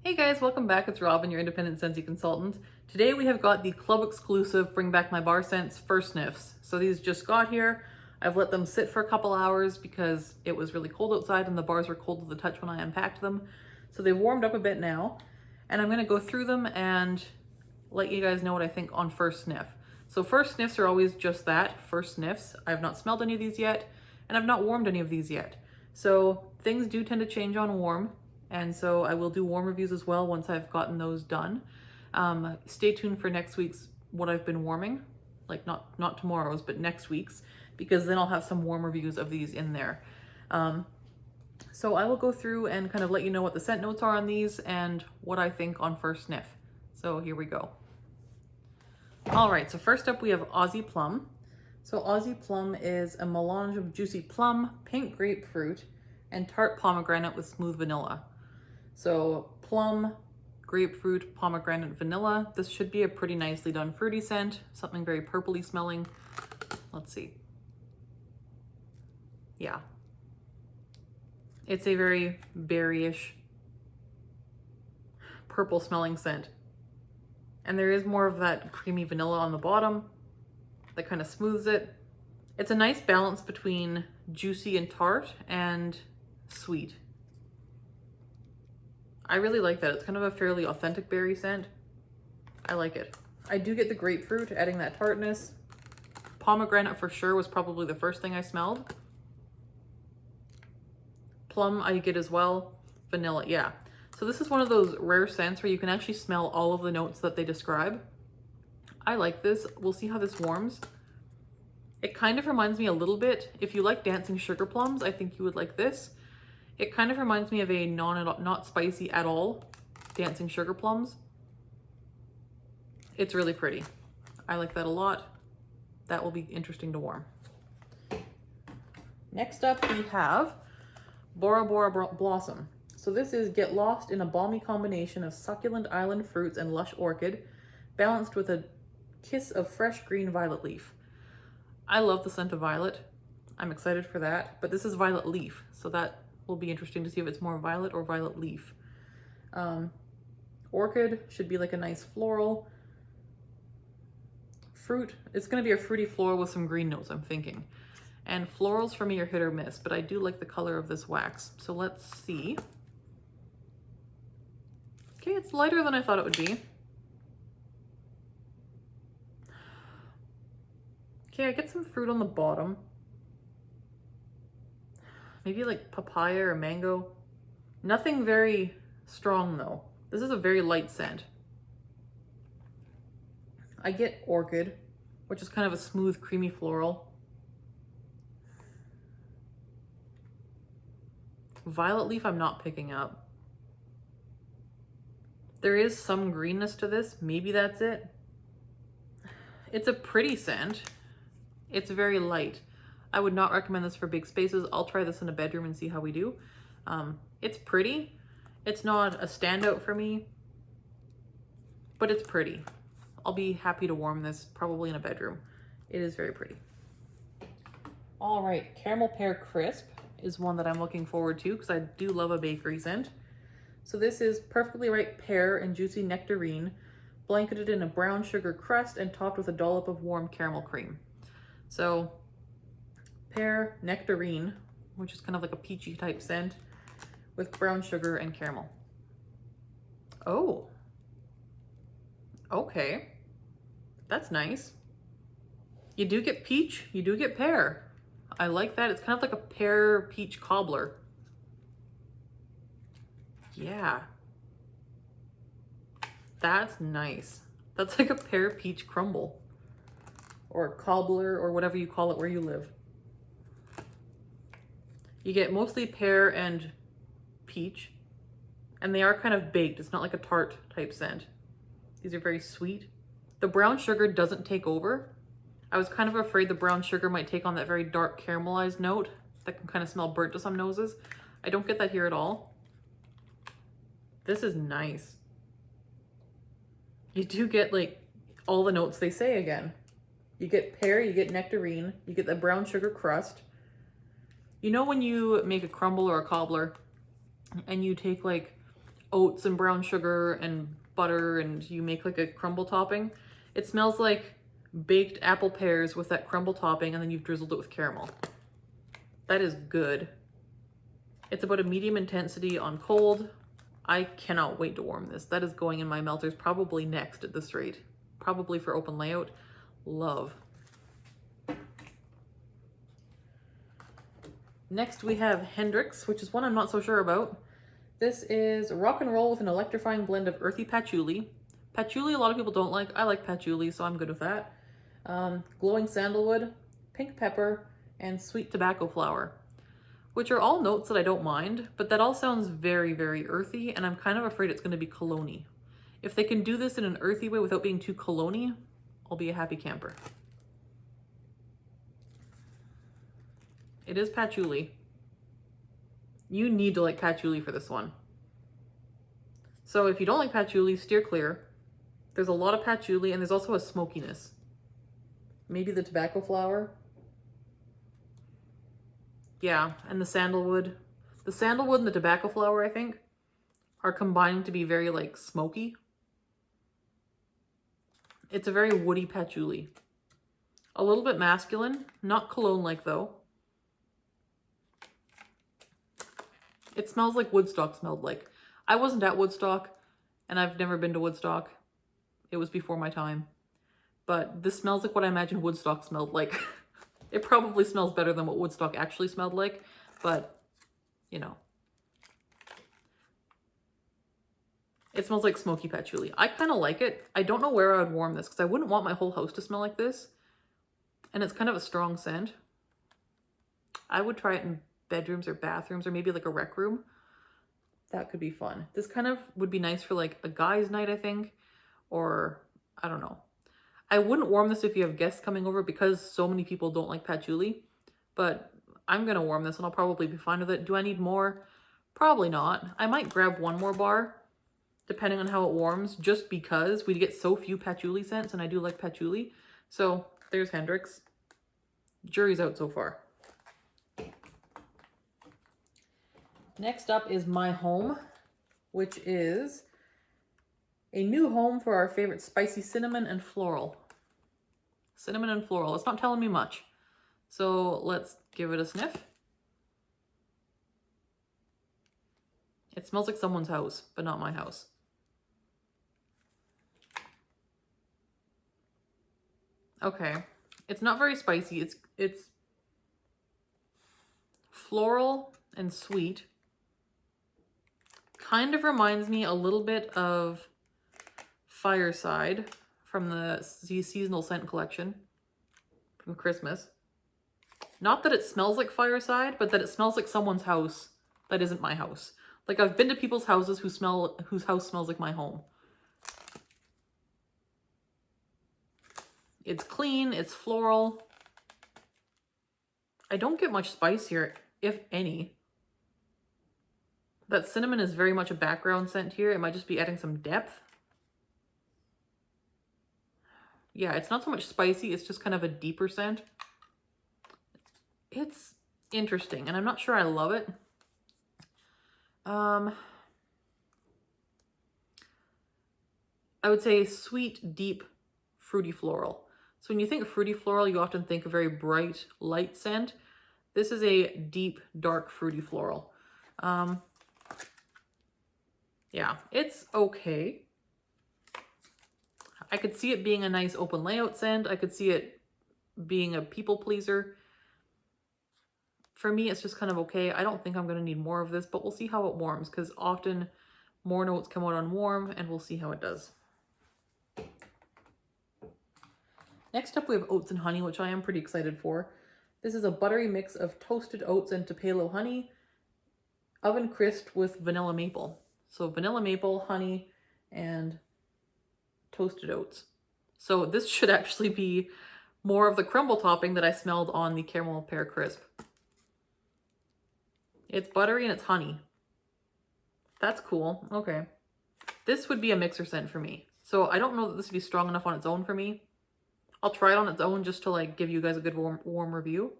Hey guys, welcome back. It's Robyn, your independent Scentsy consultant. Today we have got the club exclusive Bring Back My Bar Scents first sniffs. So these just got here. I've let them sit for a couple hours because it was really cold outside and the bars were cold to the touch when I unpacked them. So they've warmed up a bit now, and I'm gonna go through them and let you guys know what I think on first sniff. So first sniffs are always just that, first sniffs. I have not smelled any of these yet, and I've not warmed any of these yet. So things do tend to change on warm. And so I will do warm reviews as well once I've gotten those done. Stay tuned for next week's what I've been warming, like not tomorrow's, but next week's, because then I'll have some warm reviews of these in there. So I will go through and kind of let you know what the scent notes are on these and what I think on first sniff. So here we go. All right, so first up we have Aussie Plum. So Aussie Plum is a melange of juicy plum, pink grapefruit, and tart pomegranate with smooth vanilla. So plum, grapefruit, pomegranate, vanilla. This should be a pretty nicely done fruity scent, something very purpley smelling. Let's see. Yeah. It's a very berryish, purple smelling scent. And there is more of that creamy vanilla on the bottom that kind of smooths it. It's a nice balance between juicy and tart and sweet. I really like that. It's kind of a fairly authentic berry scent. I like it. I do get the grapefruit, adding that tartness. Pomegranate for sure was probably the first thing I smelled. Plum I get as well. Vanilla, yeah. So this is one of those rare scents where you can actually smell all of the notes that they describe. I like this. We'll see how this warms. It kind of reminds me a little bit, if you like dancing sugar plums, I think you would like this. It kind of reminds me of a not spicy at all dancing sugar plums. It's really pretty. I like that a lot. That will be interesting to warm. Next up we have Bora Blossom. So this is get lost in a balmy combination of succulent island fruits and lush orchid, balanced with a kiss of fresh green violet leaf. I love the scent of violet. I'm excited for that, but this is violet leaf, so that will be interesting to see if it's more violet or violet leaf. Orchid should be like a nice floral. Fruit, it's gonna be a fruity floral with some green notes, I'm thinking. And florals for me are hit or miss, but I do like the color of this wax. So let's see. Okay, it's lighter than I thought it would be. Okay, I get some fruit on the bottom. Maybe like papaya or mango. Nothing very strong though. This is a very light scent. I get orchid, which is kind of a smooth, creamy floral. Violet leaf I'm not picking up. There is some greenness to this. Maybe that's it. It's a pretty scent. It's very light. I would not recommend this for big spaces. I'll try this in a bedroom and see how we do. It's pretty. It's not a standout for me, but it's pretty. I'll be happy to warm this probably in a bedroom. It is very pretty. All right, Caramel Pear Crisp is one that I'm looking forward to because I do love a bakery scent. So this is perfectly ripe pear and juicy nectarine, blanketed in a brown sugar crust and topped with a dollop of warm caramel cream. So pear, nectarine, which is kind of like a peachy type scent, with brown sugar and caramel. Oh, okay, that's nice. You do get peach, you do get pear. I like that. It's kind of like a pear peach cobbler. Yeah, that's nice. That's like a pear peach crumble or cobbler or whatever you call it where you live. You get mostly pear and peach, and they are kind of baked. It's not like a tart type scent. These are very sweet. The brown sugar doesn't take over. I was kind of afraid the brown sugar might take on that very dark caramelized note that can kind of smell burnt to some noses. I don't get that here at all. This is nice. You do get like all the notes they say again. You get pear, you get nectarine, you get the brown sugar crust. You know when you make a crumble or a cobbler and you take like oats and brown sugar and butter and you make like a crumble topping. It smells like baked apple pears with that crumble topping and then you've drizzled it with caramel. That is good. It's about a medium intensity on cold. I cannot wait to warm this. That is going in my melters probably next at this rate. Probably for open layout. Love. Next we have Hendrix, which is one I'm not so sure about. This is rock and roll with an electrifying blend of earthy patchouli. Patchouli a lot of people don't like. I like patchouli, so I'm good with that. Glowing sandalwood, pink pepper, and sweet tobacco flower, which are all notes that I don't mind, but that all sounds very, very earthy, and I'm kind of afraid it's going to be cologne-y. If they can do this in an earthy way without being too cologne-y, I'll be a happy camper. It is patchouli. You need to like patchouli for this one. So if you don't like patchouli, steer clear. There's a lot of patchouli and there's also a smokiness. Maybe the tobacco flower. Yeah, and the sandalwood. The sandalwood and the tobacco flower, I think, are combining to be very like smoky. It's a very woody patchouli. A little bit masculine, not cologne-like though. It smells like Woodstock smelled like. I wasn't at Woodstock, and I've never been to Woodstock. It was before my time. But this smells like what I imagine Woodstock smelled like. It probably smells better than what Woodstock actually smelled like, but, you know. It smells like smoky patchouli. I kind of like it. I don't know where I would warm this, because I wouldn't want my whole house to smell like this. And it's kind of a strong scent. I would try it in bedrooms or bathrooms or maybe like a rec room. That could be fun. This kind of would be nice for like a guy's night, I think, or I don't know. I wouldn't warm this if you have guests coming over because so many people don't like patchouli, but I'm gonna warm this and I'll probably be fine with it. Do I need more? Probably not. I might grab one more bar depending on how it warms, just because we get so few patchouli scents and I do like patchouli. So there's Hendrix. Jury's out so far. Next up is My Home, which is a new home for our favorite spicy cinnamon and floral. Cinnamon and floral. It's not telling me much. So let's give it a sniff. It smells like someone's house, but not my house. Okay. It's not very spicy. It's floral and sweet. Kind of reminds me a little bit of Fireside from the seasonal scent collection from Christmas. Not that it smells like Fireside, but that it smells like someone's house that isn't my house. Like I've been to people's houses whose house smells like my home. It's clean, it's floral. I don't get much spice here, if any. That cinnamon is very much a background scent here. It might just be adding some depth. Yeah, it's not so much spicy. It's just kind of a deeper scent. It's interesting, and I'm not sure I love it. I would say sweet, deep, fruity floral. So when you think fruity floral, you often think a very bright, light scent. This is a deep, dark, fruity floral. Yeah, it's okay. I could see it being a nice open layout scent. I could see it being a people pleaser. For me, it's just kind of okay. I don't think I'm going to need more of this, but we'll see how it warms because often more notes come out on warm and we'll see how it does. Next up, we have Oats and Honey, which I am pretty excited for. This is a buttery mix of toasted oats and Tupelo honey, oven crisped with vanilla maple. So vanilla maple, honey, and toasted oats. So this should actually be more of the crumble topping that I smelled on the caramel pear crisp. It's buttery and it's honey. That's cool. Okay. This would be a mixer scent for me. So I don't know that this would be strong enough on its own for me. I'll try it on its own just to like give you guys a good warm review.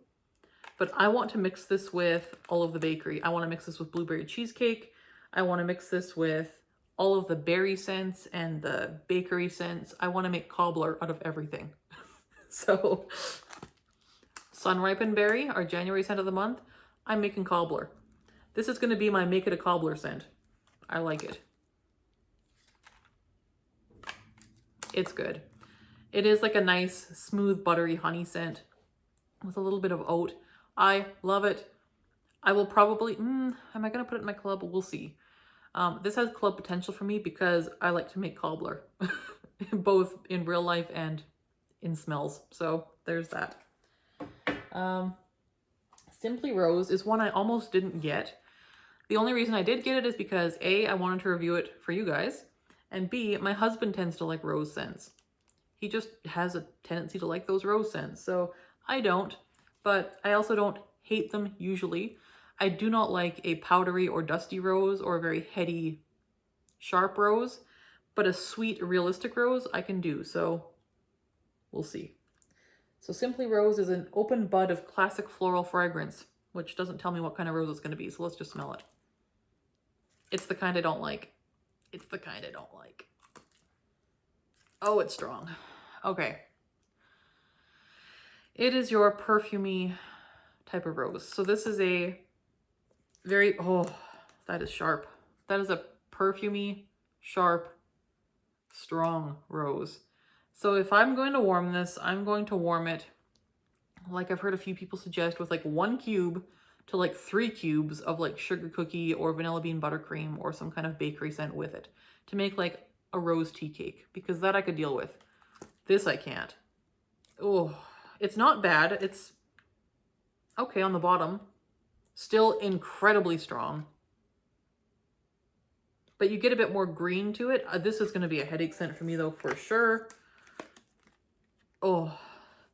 But I want to mix this with all of the bakery. I want to mix this with blueberry cheesecake. I want to mix this with all of the berry scents and the bakery scents. I want to make cobbler out of everything. So Sun Ripened Berry, our January scent of the month, I'm making cobbler. This is going to be my make it a cobbler scent. I like it. It's good. It is like a nice, smooth, buttery honey scent with a little bit of oat. I love it. I will probably, am I going to put it in my club? We'll see. This has club potential for me because I like to make cobbler, both in real life and in smells. So there's that. Simply Rose is one I almost didn't get. The only reason I did get it is because A, I wanted to review it for you guys, and B, my husband tends to like rose scents. He just has a tendency to like those rose scents, so I don't, but I also don't hate them usually. I do not like a powdery or dusty rose or a very heady, sharp rose, but a sweet, realistic rose I can do, so we'll see. So Simply Rose is an open bud of classic floral fragrance, which doesn't tell me what kind of rose it's going to be, so let's just smell it. It's the kind I don't like. It's the kind I don't like. Oh, it's strong. Okay. It is your perfumey type of rose. So this is a very, oh, that is sharp. That is a perfumey, sharp, strong rose. So if I'm going to warm this, I'm going to warm it, like I've heard a few people suggest, with like 1 cube to like 3 cubes of like sugar cookie or vanilla bean buttercream or some kind of bakery scent with it to make like a rose tea cake, because that I could deal with. This I can't. Oh, it's not bad. It's okay on the bottom. Still incredibly strong. But you get a bit more green to it. This is going to be a headache scent for me though, for sure. Oh,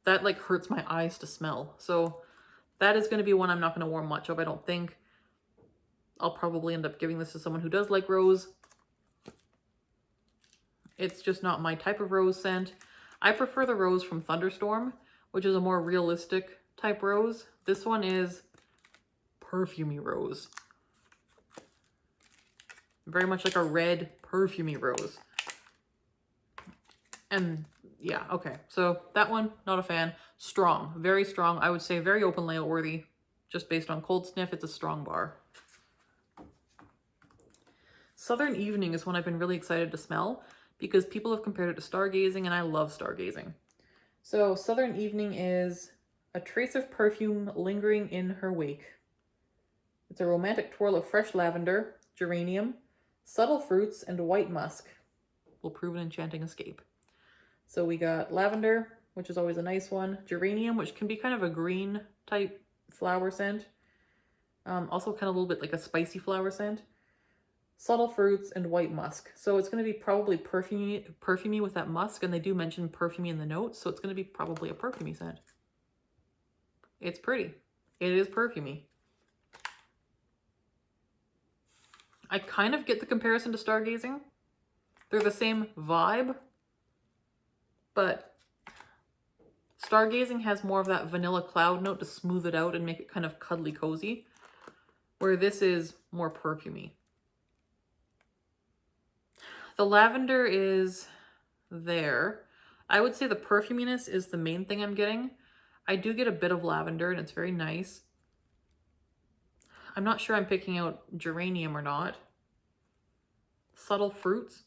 that like hurts my eyes to smell. So that is going to be one I'm not going to warm much of, I don't think. I'll probably end up giving this to someone who does like rose. It's just not my type of rose scent. I prefer the rose from Thunderstorm, which is a more realistic type rose. This one is perfumey rose. Very much like a red perfumey rose. And yeah, okay. So that one, not a fan. Strong, very strong. I would say very open layout worthy. Just based on cold sniff, it's a strong bar. Southern Evening is one I've been really excited to smell because people have compared it to stargazing, and I love stargazing. So Southern Evening is a trace of perfume lingering in her wake. It's a romantic twirl of fresh lavender, geranium, subtle fruits, and white musk will prove an enchanting escape. So we got lavender, which is always a nice one. Geranium, which can be kind of a green type flower scent. Also kind of a little bit like a spicy flower scent. Subtle fruits and white musk. So it's going to be probably perfumey with that musk, and they do mention perfumey in the notes, so it's going to be probably a perfumey scent. It's pretty. It is perfumey. I kind of get the comparison to stargazing. They're the same vibe, but stargazing has more of that vanilla cloud note to smooth it out and make it kind of cuddly cozy, where this is more perfumey. The lavender is there. I would say the perfuminess is the main thing I'm getting. I do get a bit of lavender, and it's very nice. I'm not sure I'm picking out geranium or not. Subtle fruits.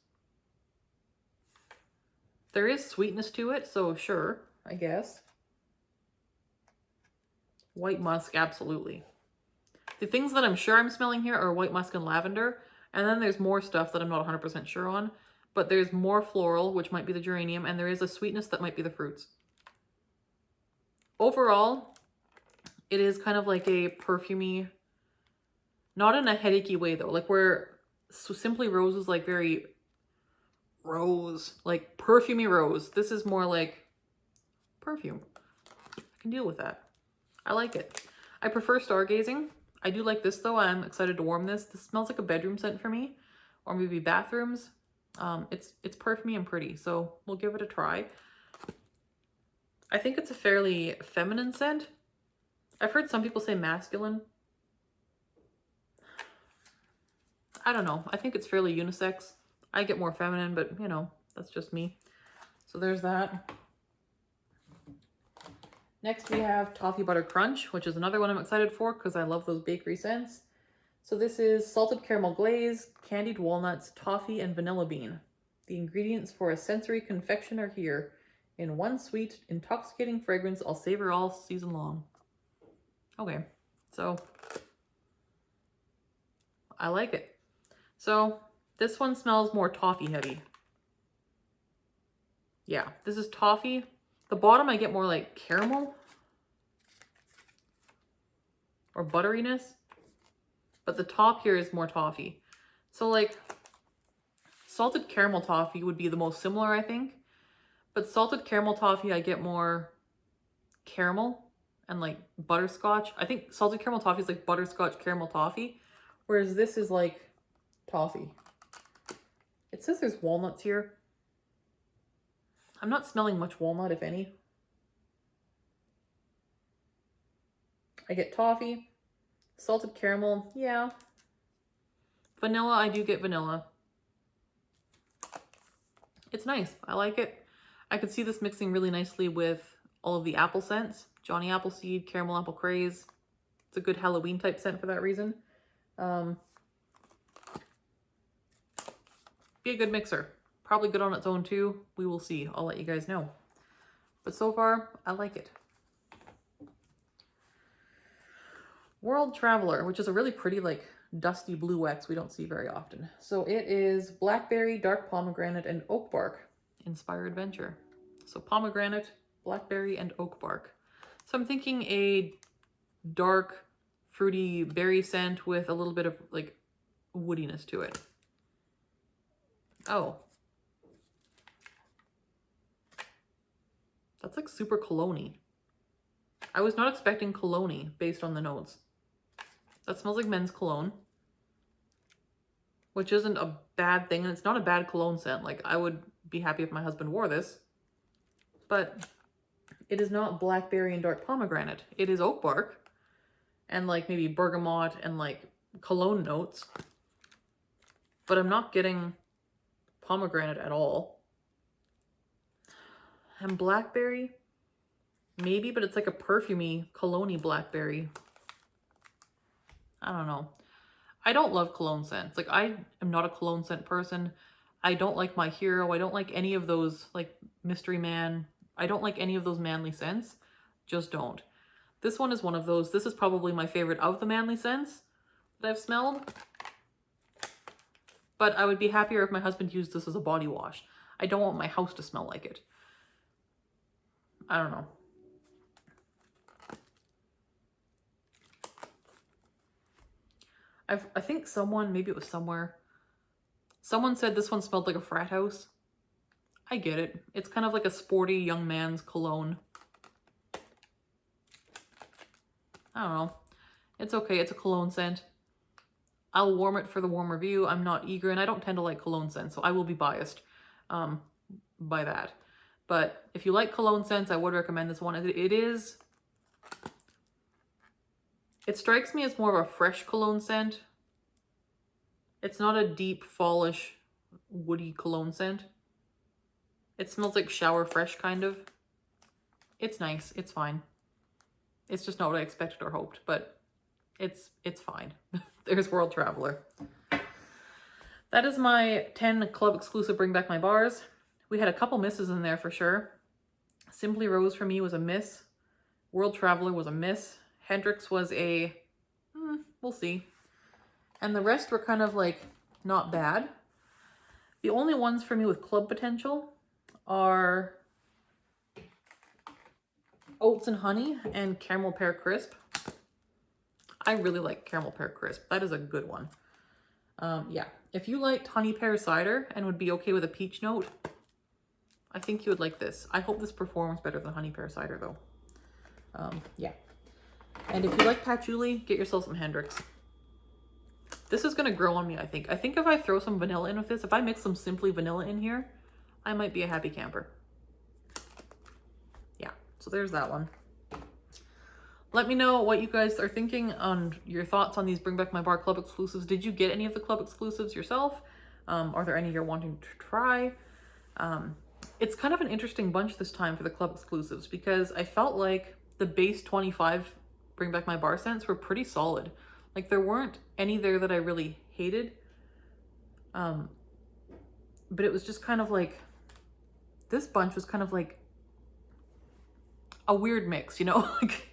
There is sweetness to it, so sure, I guess. White musk, absolutely. The things that I'm sure I'm smelling here are white musk and lavender, and then there's more stuff that I'm not 100% sure on, but there's more floral, which might be the geranium, and there is a sweetness that might be the fruits. Overall, it is kind of like a perfumey, not in a headachy way though, like where Simply Rose is like very rose, like perfumey rose. This is more like perfume. I can deal with that. I like it. I prefer stargazing. I do like this though. I'm excited to warm this. This smells like a bedroom scent for me, or maybe bathrooms. It's perfumey and pretty, so we'll give it a try. I think it's a fairly feminine scent. I've heard some people say masculine. I don't know. I think it's fairly unisex. I get more feminine, but you know, that's just me. So there's that. Next we have Toffee Butter Crunch, which is another one I'm excited for because I love those bakery scents. So this is salted caramel glaze, candied walnuts, toffee, and vanilla bean. The ingredients for a sensory confection are here. In one sweet, intoxicating fragrance, I'll savor all season long. Okay, so I like it. So this one smells more toffee heavy. Yeah, this is toffee. The bottom I get more like caramel or butteriness, but the top here is more toffee. So like salted caramel toffee would be the most similar, I think. But salted caramel toffee, I get more caramel and like butterscotch. I think salted caramel toffee is like butterscotch caramel toffee, whereas this is like toffee. It says there's walnuts here. I'm not smelling much walnut, if any. I get toffee, salted caramel, yeah. Vanilla, I do get vanilla. It's nice, I like it. I could see this mixing really nicely with all of the apple scents. Johnny Appleseed, Caramel Apple Craze. It's a good Halloween type scent for that reason. Be a good mixer. Probably good on its own too. We will see. I'll let you guys know. But so far, I like it. World Traveler, which is a really pretty like dusty blue wax we don't see very often. So it is blackberry, dark pomegranate, and oak bark inspired venture. So pomegranate, blackberry, and oak bark. So I'm thinking a dark fruity berry scent with a little bit of like woodiness to it. Oh. That's like super cologne-y. I was not expecting cologne-y based on the notes. That smells like men's cologne, which isn't a bad thing, and it's not a bad cologne scent. Like, I would be happy if my husband wore this, but it is not blackberry and dark pomegranate. It is oak bark and like maybe bergamot and like cologne notes, but I'm not getting pomegranate at all. And blackberry, maybe, but it's like a perfumey, cologne-y blackberry. I don't know. I don't love cologne scents. Like, I am not a cologne scent person. I don't like My Hero. I don't like any of those, like, Mystery Man. I don't like any of those manly scents. Just don't. This one is one of those. This is probably my favorite of the manly scents that I've smelled. But I would be happier if my husband used this as a body wash. I don't want my house to smell like it. I don't know. I think someone, maybe it was somewhere, someone said this one smelled like a frat house. I get it. It's kind of like a sporty young man's cologne. I don't know. It's okay. It's a cologne scent. I'll warm it for the warm review. I'm not eager, and I don't tend to like cologne scents, so I will be biased by that. But if you like cologne scents, I would recommend this one. It strikes me as more of a fresh cologne scent. It's not a deep, fallish, woody cologne scent. It smells like shower fresh, kind of. It's nice. It's fine. It's just not what I expected or hoped, but it's fine. There's World Traveler. That is my 10 club exclusive Bring Back My Bars. We had a couple misses in there for sure. Simply Rose for me was a miss. World Traveler was a miss. Hendrix was a, we'll see. And the rest were kind of like not bad. The only ones for me with club potential are Oats and Honey and Caramel Pear Crisp. I really like Caramel Pear Crisp. That is a good one. Yeah, if you liked Honey Pear Cider and would be okay with a peach note, I think you would like this. I hope this performs better than Honey Pear Cider though. Yeah. And if you like patchouli, get yourself some Hendrix. This is going to grow on me, I think. I think if I throw some vanilla in with this, if I mix some Simply Vanilla in here, I might be a happy camper. Yeah, so there's that one. Let me know what you guys are thinking on your thoughts on these Bring Back My Bar Club exclusives. Did you get any of the club exclusives yourself? Are there any you're wanting to try? It's kind of an interesting bunch this time for the club exclusives because I felt like the base 25 Bring Back My Bar scents were pretty solid. Like there weren't any there that I really hated. But it was just kind of like, this bunch was kind of like a weird mix, you know? Like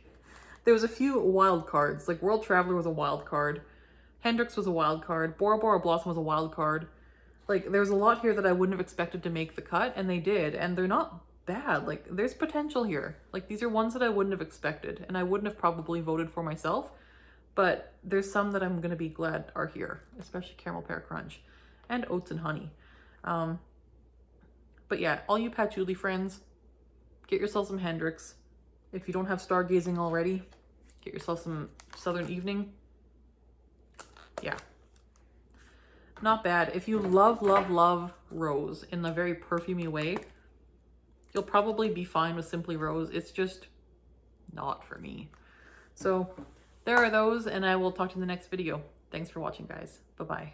there was a few wild cards, like World Traveler was a wild card. Hendrix was a wild card. Bora Blossom was a wild card. Like there's a lot here that I wouldn't have expected to make the cut, and they did, and they're not bad. Like there's potential here. Like these are ones that I wouldn't have expected, and I wouldn't have probably voted for myself, but there's some that I'm gonna be glad are here, especially Caramel Pear Crunch and Oats and Honey. But yeah, all you patchouli friends, get yourself some Hendrix. If you don't have Stargazing already, get yourself some Southern Evening. Yeah. Not bad. If you love rose in a very perfumey way, you'll probably be fine with Simply Rose. It's just not for me. So there are those, and I will talk to you in the next video. Thanks for watching, guys. Bye-bye.